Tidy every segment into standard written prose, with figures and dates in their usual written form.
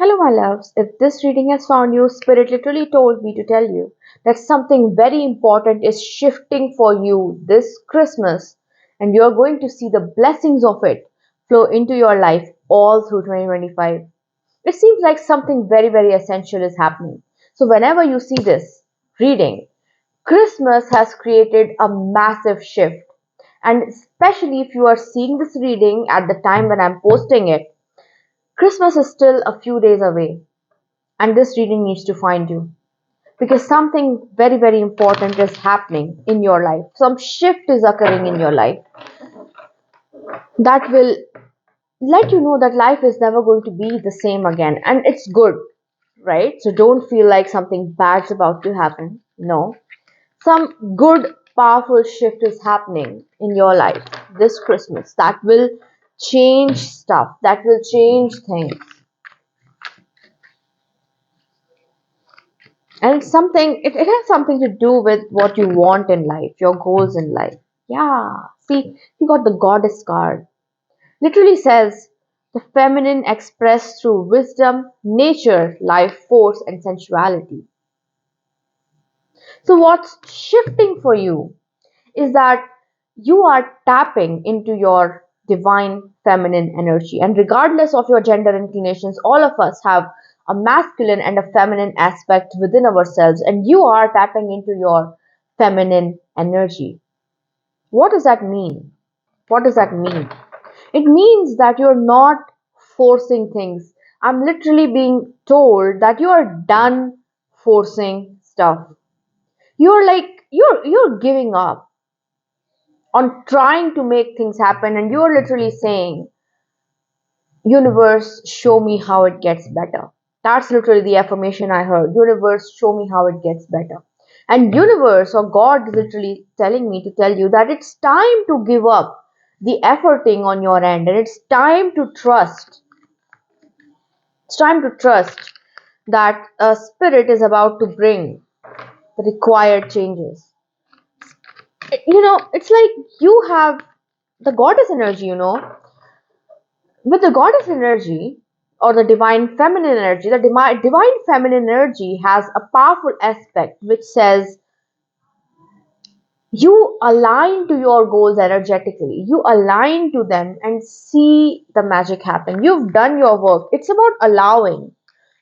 Hello, my loves. If this reading has found you, Spirit literally told me to tell you that something very important is shifting for you this Christmas, and you're going to see the blessings of it flow into your life all through 2025. It seems like something very, very essential is happening. So, whenever you see this reading, Christmas has created a massive shift. And especially if you are seeing this reading at the time when I'm posting it, Christmas is still a few days away, and this reading needs to find you because something very, very important is happening in your life. Some shift is occurring in your life that will let you know that life is never going to be the same again, and it's good, right? So don't feel like something bad's about to happen. No, some good, powerful shift is happening in your life this Christmas that will change stuff, that will change things. And it's something, it has something to do with what you want in life, your goals in life. Yeah, see, you got the goddess card. Literally says the feminine expressed through wisdom, nature, life force, and sensuality. So, what's shifting for you is that you are tapping into your divine feminine energy. And regardless of your gender inclinations, all of us have a masculine and a feminine aspect within ourselves, and you are tapping into your feminine energy. What does that mean? What does that mean? It means that you're not forcing things. I'm literally being told that you are done forcing stuff. You're like you're giving up on trying to make things happen, and you're literally saying, universe, show me how it gets better. That's literally the affirmation I heard. Universe, show me how it gets better. And universe or God is literally telling me to tell you that it's time to give up the efforting on your end, and it's time to trust. It's time to trust that a spirit is about to bring the required changes. It's like you have the goddess energy, with the goddess energy or the divine feminine energy. The divine feminine energy has a powerful aspect which says you align to your goals energetically, you align to them and see the magic happen. You've done your work. It's about allowing.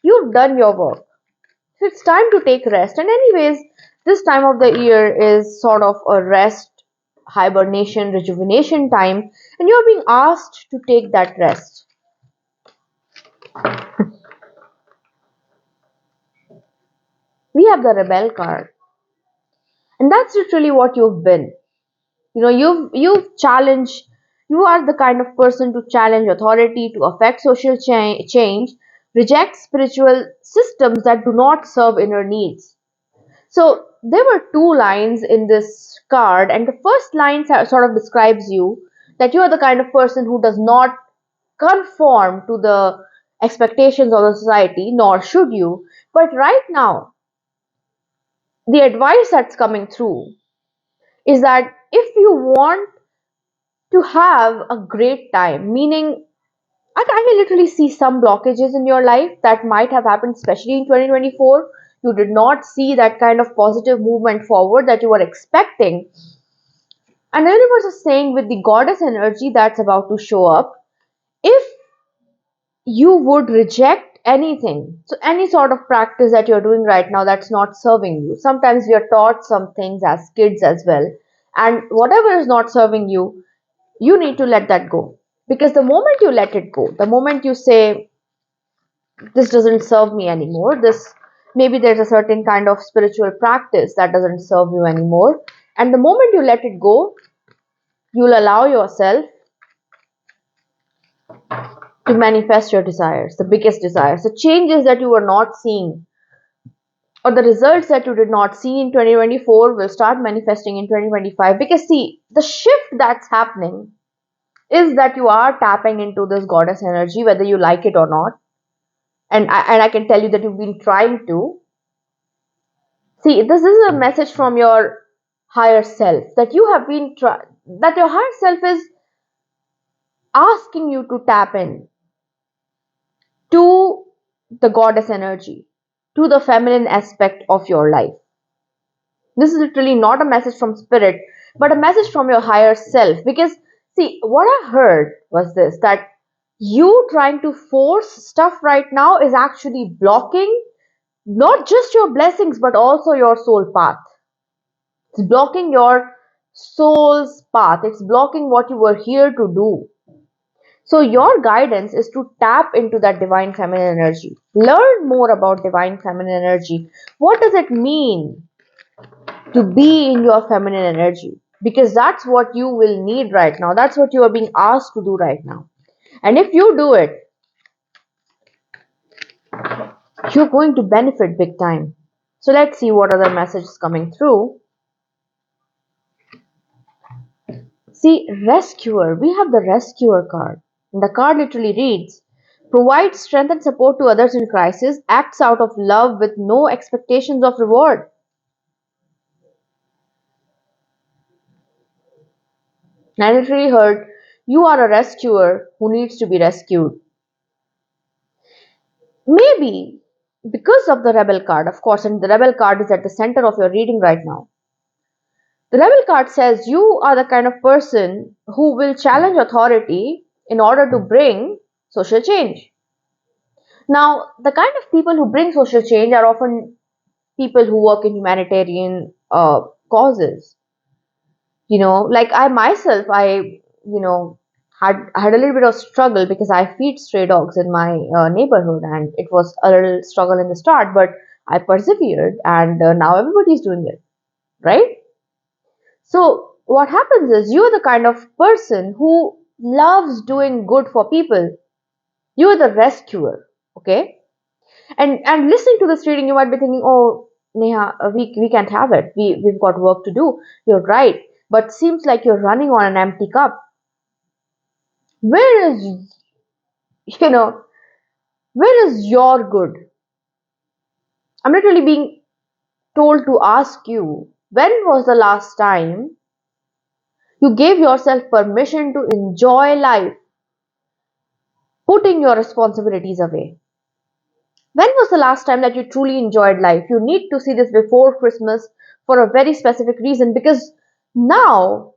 You've done your work. So it's time to take rest. And anyways, this time of the year is sort of a rest, hibernation, rejuvenation time, and you're being asked to take that rest. We have the rebel card, and that's literally what you've been. You've challenged. You are the kind of person to challenge authority, to affect social change, reject spiritual systems that do not serve inner needs. So there were two lines in this card, and the first line sort of describes you that you are the kind of person who does not conform to the expectations of the society, nor should you. But right now, the advice that's coming through is that if you want to have a great time, meaning I can literally see some blockages in your life that might have happened, especially in 2024. You did not see that kind of positive movement forward that you were expecting. And the universe is saying, with the goddess energy that's about to show up, if you would reject anything, so any sort of practice that you're doing right now that's not serving you. Sometimes we are taught some things as kids as well, and whatever is not serving you, you need to let that go. Because the moment you let it go, the moment you say, this doesn't serve me anymore, this, maybe there's a certain kind of spiritual practice that doesn't serve you anymore, and the moment you let it go, you'll allow yourself to manifest your desires, the biggest desires, the changes that you were not seeing, or the results that you did not see in 2024 will start manifesting in 2025. Because see, the shift that's happening is that you are tapping into this goddess energy, whether you like it or not. And I can tell you that you've been trying to. See, this is a message from your higher self that you have been that your higher self is asking you to tap in to the goddess energy, to the feminine aspect of your life. This is literally not a message from spirit, but a message from your higher self. Because, see, what I heard was this, that you trying to force stuff right now is actually blocking not just your blessings, but also your soul path. It's blocking your soul's path, it's blocking what you were here to do. So, your guidance is to tap into that divine feminine energy. Learn more about divine feminine energy. What does it mean to be in your feminine energy? Because that's what you will need right now. That's what you are being asked to do right now. And if you do it, you're going to benefit big time. So, let's see what other messages coming through. See, rescuer. We have the rescuer card. And the card literally reads, provides strength and support to others in crisis, acts out of love with no expectations of reward. And I literally heard, you are a rescuer who needs to be rescued. Maybe because of the rebel card, of course, and the rebel card is at the center of your reading right now. The rebel card says you are the kind of person who will challenge authority in order to bring social change. Now, the kind of people who bring social change are often people who work in humanitarian causes. Like I myself, I had a little bit of struggle because I feed stray dogs in my neighborhood, and it was a little struggle in the start, but I persevered, and now everybody's doing it, right? So what happens is you're the kind of person who loves doing good for people. You're the rescuer, okay? And listening to this reading, you might be thinking, "Oh, Neha, we can't have it. We've got work to do." You're right, but seems like you're running on an empty cup. Where is you know where is your good? I'm literally being told to ask you, when was the last time you gave yourself permission to enjoy life, putting your responsibilities away? When was the last time that you truly enjoyed life? You need to see this before Christmas for a very specific reason, because now,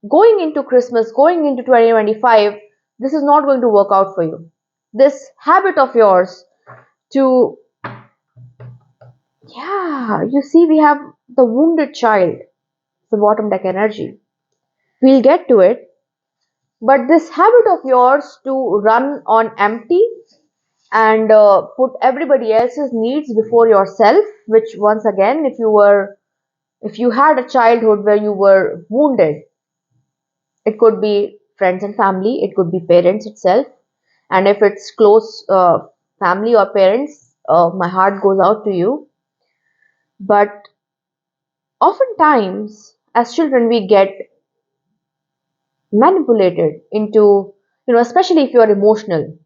going into Christmas, going into 2025, this is not going to work out for you. This habit of yours to, yeah, you see, we have the wounded child, the bottom deck energy. We'll get to it. But this habit of yours to run on empty and put everybody else's needs before yourself, which once again, if you had a childhood where you were wounded, it could be friends and family, it could be parents itself, and if it's close family or parents, my heart goes out to you. But oftentimes, as children, we get manipulated into, especially if you're emotional,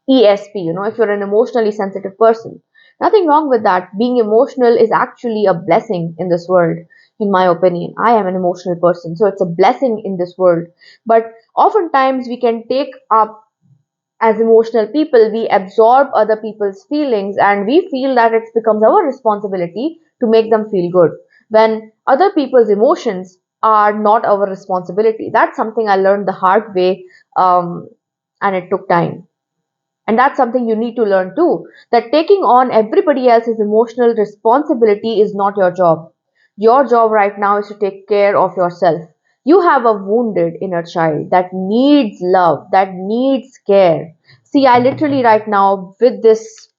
ESP, if you're an emotionally sensitive person. Nothing wrong with that. Being emotional is actually a blessing in this world, in my opinion. I am an emotional person, so it's a blessing in this world. But oftentimes we can take up, as emotional people, we absorb other people's feelings and we feel that it becomes our responsibility to make them feel good. When other people's emotions are not our responsibility. That's something I learned the hard way, and it took time. And that's something you need to learn too, that taking on everybody else's emotional responsibility is not your job. Your job right now is to take care of yourself. You have a wounded inner child that needs love, that needs care. See, I literally right now, with this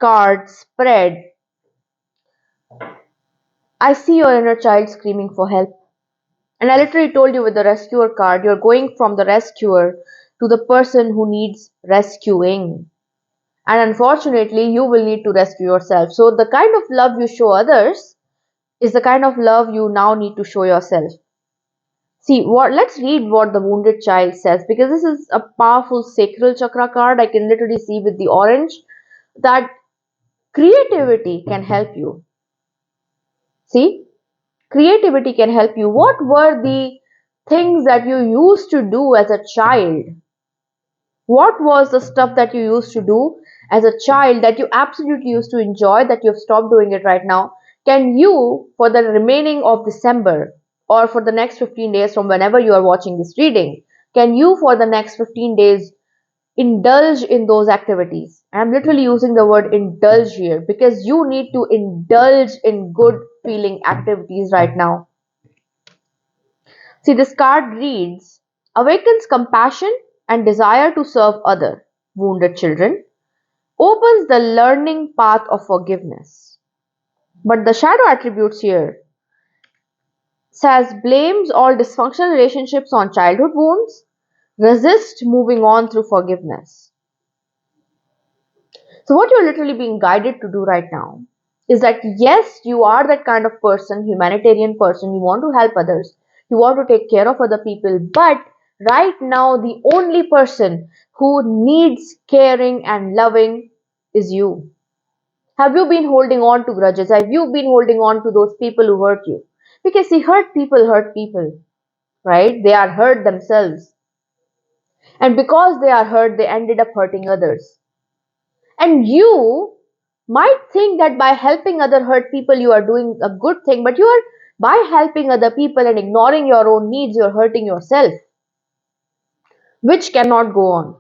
card spread, I see your inner child screaming for help. And I literally told you, with the rescuer card, you're going from the rescuer to the person who needs rescuing. And unfortunately, you will need to rescue yourself. So, the kind of love you show others is the kind of love you now need to show yourself. See, let's read what the wounded child says, because this is a powerful sacral chakra card. I can literally see with the orange that creativity can help you. See, creativity can help you. What were the things that you used to do as a child What was the stuff that you used to do as a child that you absolutely used to enjoy that you've stopped doing it right now? Can you, for the remaining of December or for the next 15 days from whenever you are watching this reading, can you for the next 15 days indulge in those activities? I'm literally using the word indulge here because you need to indulge in good feeling activities right now. See, this card reads awakens compassion and desire to serve other wounded children, opens the learning path of forgiveness. But the shadow attributes here says blames all dysfunctional relationships on childhood wounds, resist moving on through forgiveness. So, what you're literally being guided to do right now is that yes, you are that kind of person, humanitarian person, you want to help others, you want to take care of other people, but right now, the only person who needs caring and loving is you. Have you been holding on to grudges? Have you been holding on to those people who hurt you? Because see, hurt people, right? They are hurt themselves. And because they are hurt, they ended up hurting others. And you might think that by helping other hurt people, you are doing a good thing, but you are, by helping other people and ignoring your own needs, you're hurting yourself, which cannot go on.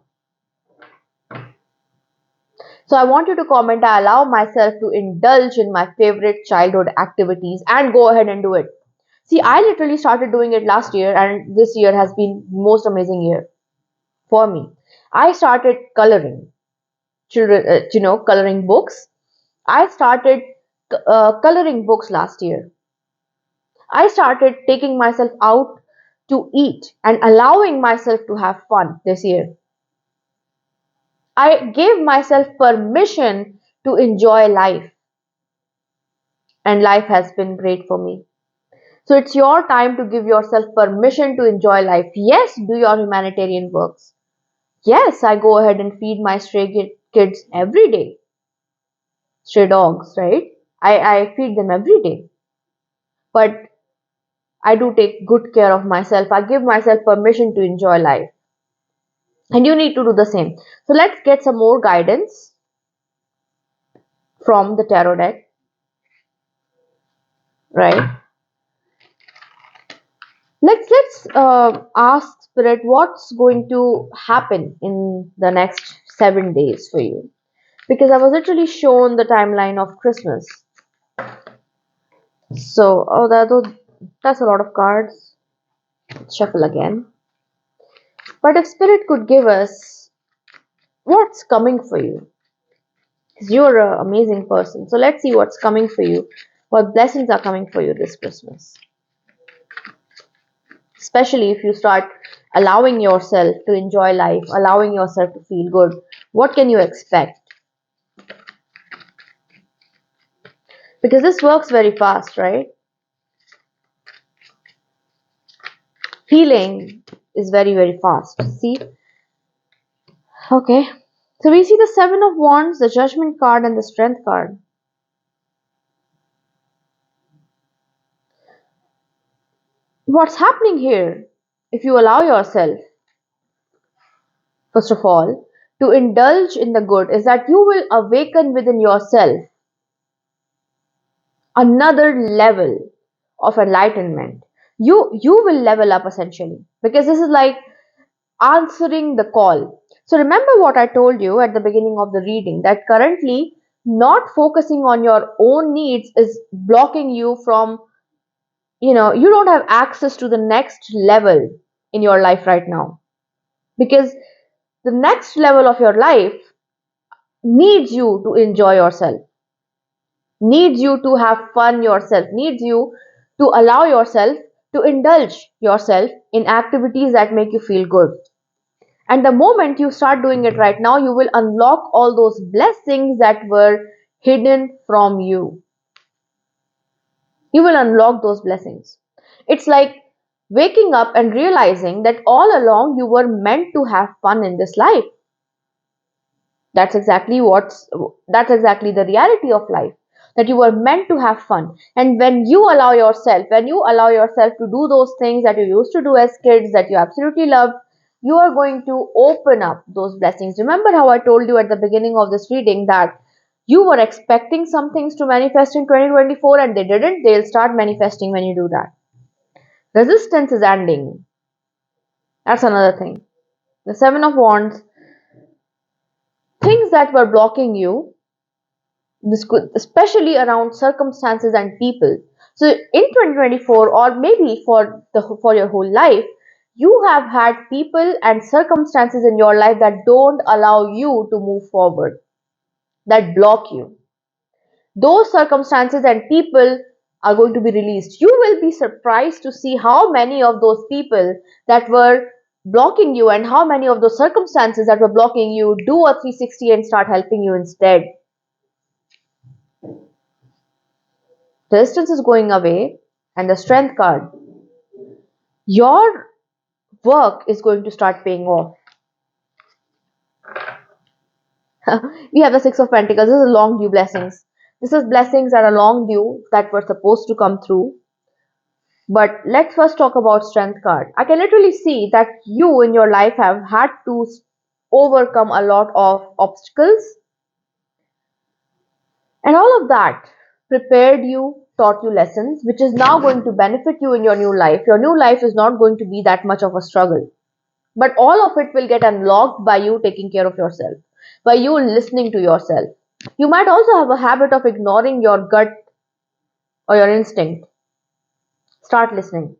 So I want you to comment, I allow myself to indulge in my favorite childhood activities and go ahead and do it. See, I literally started doing it last year, and this year has been the most amazing year for me. I started coloring, coloring books. I started coloring books last year. I started taking myself out to eat and allowing myself to have fun this year. I gave myself permission to enjoy life, and life has been great for me. So it's your time to give yourself permission to enjoy life. Yes, do your humanitarian works. Yes, I go ahead and feed my kids every day. Stray dogs, right? I feed them every day. But I do take good care of myself. I give myself permission to enjoy life. And you need to do the same. So let's get some more guidance from the tarot deck, right? Let's ask Spirit what's going to happen in the next 7 days for you. Because I was literally shown the timeline of Christmas. So, that's a lot of cards. Shuffle again. But if Spirit could give us what's coming for you, because you're an amazing person. So let's see what's coming for you. What blessings are coming for you this Christmas. Especially if you start allowing yourself to enjoy life, allowing yourself to feel good. What can you expect? Because this works very fast, right? Healing is very, very fast. See? Okay. So we see the Seven of Wands, the Judgment card, and the Strength card. What's happening here? If you allow yourself, first of all, to indulge in the good, is that you will awaken within yourself another level of enlightenment. You will level up essentially because this is like answering the call. So remember what I told you at the beginning of the reading, that currently not focusing on your own needs is blocking you from, you don't have access to the next level in your life right now, because the next level of your life needs you to enjoy yourself, needs you to have fun yourself, needs you to allow yourself to indulge yourself in activities that make you feel good. And the moment you start doing it right now, you will unlock all those blessings that were hidden from you. You will unlock those blessings. It's like waking up and realizing that all along you were meant to have fun in this life. That's exactly the reality of life. That you were meant to have fun. And when you allow yourself to do those things that you used to do as kids that you absolutely love, you are going to open up those blessings. Remember how I told you at the beginning of this reading that you were expecting some things to manifest in 2024 and they didn't? They'll start manifesting when you do that. Resistance is ending. That's another thing. The Seven of Wands, things that were blocking you, this could especially around circumstances and people. So in 2024, or maybe for your whole life, you have had people and circumstances in your life that don't allow you to move forward, that block you. Those circumstances and people are going to be released. You will be surprised to see how many of those people that were blocking you and how many of those circumstances that were blocking you do a 360 and start helping you instead. The distance is going away, and the strength card. Your work is going to start paying off. We have the Six of Pentacles. This is long due blessings. This is blessings that are long due that were supposed to come through. But let's first talk about strength card. I can literally see that you in your life have had to overcome a lot of obstacles, and all of that prepared you, taught you lessons, which is now going to benefit you in your new life. Your new life is not going to be that much of a struggle, but all of it will get unlocked by you taking care of yourself, by you listening to yourself. You might also have a habit of ignoring your gut or your instinct. Start listening.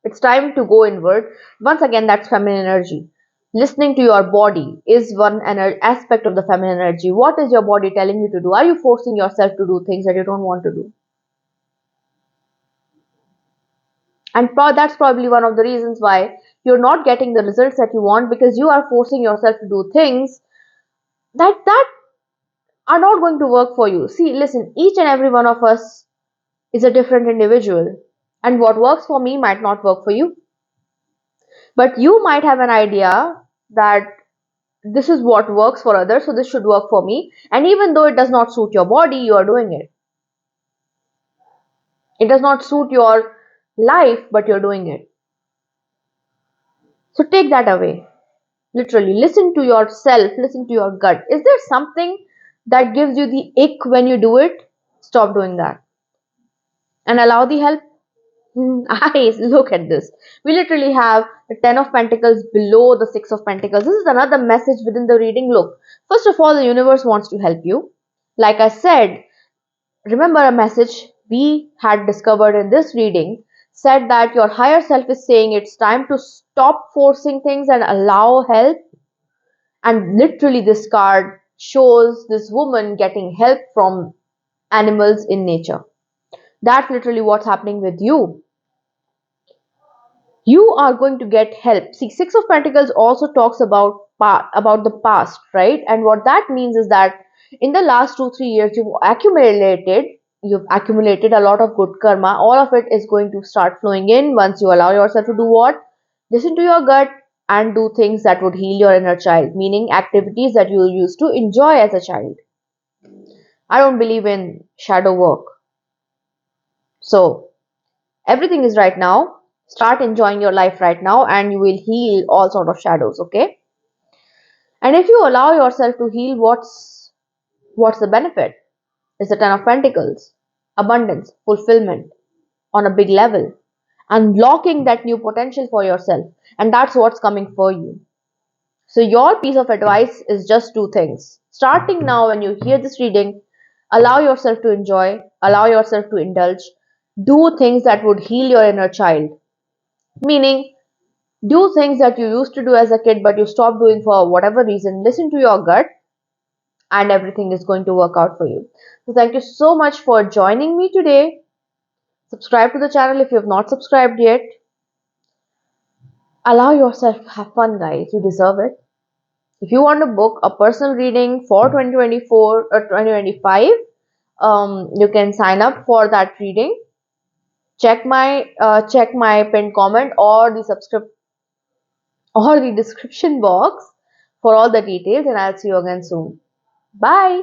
It's time to go inward. Once again, that's feminine energy. Listening to your body is one aspect of the feminine energy. What is your body telling you to do? Are you forcing yourself to do things that you don't want to do? And that's probably one of the reasons why you're not getting the results that you want, because you are forcing yourself to do things that are not going to work for you. See, listen, each and every one of us is a different individual, and what works for me might not work for you. But you might have an idea that this is what works for others, so this should work for me. And even though it does not suit your body, you are doing it. It does not suit your life, but you're doing it. So take that away. Literally, listen to yourself, listen to your gut. Is there something that gives you the ick when you do it? Stop doing that and allow the help. Eyes, look at this. We literally have the Ten of Pentacles below the Six of Pentacles. This is another message within the reading. Look, first of all, the universe wants to help you. Like I said, remember a message we had discovered in this reading said that your higher self is saying it's time to stop forcing things and allow help. And literally, this card shows this woman getting help from animals in nature. That's literally what's happening with you. You are going to get help. See, Six of Pentacles also talks about the past, right? And what that means is that in the last 2-3 years, you've accumulated a lot of good karma. All of it is going to start flowing in once you allow yourself to do what? Listen to your gut and do things that would heal your inner child, meaning activities that you used to enjoy as a child. I don't believe in shadow work. So everything is right now. Start enjoying your life right now and you will heal all sort of shadows, okay? And if you allow yourself to heal, what's the benefit? It's the Ten of Pentacles. Abundance, fulfillment on a big level. Unlocking that new potential for yourself. And that's what's coming for you. So your piece of advice is just two things. Starting now, when you hear this reading, allow yourself to enjoy, allow yourself to indulge, do things that would heal your inner child. Meaning, do things that you used to do as a kid but you stopped doing for whatever reason. Listen to your gut and everything is going to work out for you. So thank you so much for joining me today. Subscribe to the channel if you have not subscribed yet. Allow yourself to have fun, guys. You deserve it. If you want to book a personal reading for 2024 or 2025, you can sign up for that reading. Check my pinned comment or the description box for all the details, and I'll see you again soon. Bye.